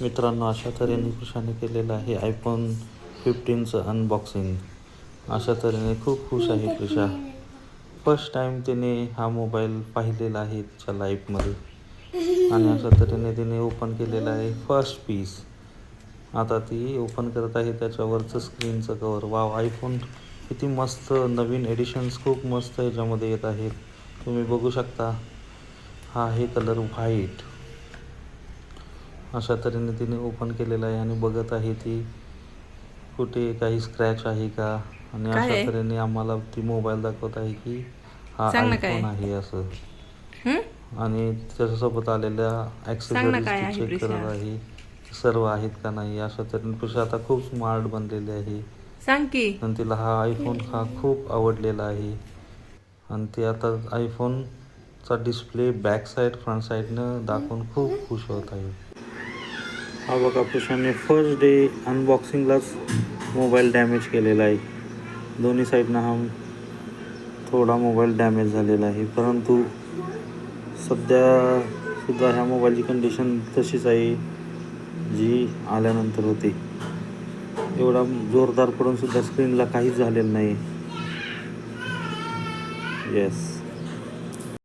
मित्रांनो, अशा तऱ्हेने कृषाने केलेलं आहे आयफोन 15चं अनबॉक्सिंग. अशा तऱ्हेने खूप खुश आहे कृषा. फर्स्ट टाईम तिने हा मोबाईल पाहिलेला आहे तिच्या लाईफमध्ये आणि अशा तऱ्हेने तिने ओपन केलेला आहे फर्स्ट पीस. आता ती ओपन करत आहे त्याच्यावरचं स्क्रीनचं कवर. वाव, आयफोन किती मस्त, नवीन एडिशन्स खूप मस्त ह्याच्यामध्ये येत आहेत. तुम्ही बघू शकता, हा आहे कलर व्हाईट. अशा तऱ्हेने तिने ओपन केलेलं आहे आणि बघत आहे ती कुठे काही स्क्रॅच आहे का. आणि काय अशा आहे? तऱ्हेने आम्हाला ती मोबाईल दाखवत आहे की हा सांग ना काय आयफोन आहे असं. हं? आणि त्याच्यासोबत आलेल्या सांग ना ॲक्सेसरीज काय ती आहे चेक प्रिशा? करत आहे की सर्व आहेत का नाही. अशा तऱ्हेने प्रिशा आता खूप स्मार्ट बनलेली आहे सांग की. आणि तिला हा आयफोन हा खूप आवडलेला आहे. आणि ती आता आयफोनचा डिस्प्ले बॅक साईड फ्रंट साईडनं दाखवून खूप खुश होत आहे. हा बघा, प्रिशाने फर्स्ट डे अनबॉक्सिंगलाच मोबाईल डॅमेज केलेला आहे. दोन्ही साईडनं हा थोडा मोबाईल डॅमेज झालेला आहे, परंतु सध्यासुद्धा ह्या मोबाईलची कंडिशन तशीच आहे जी आल्यानंतर होती. एवढा जोरदार पडूनसुद्धा स्क्रीनला काहीच झालेलं नाही. येस.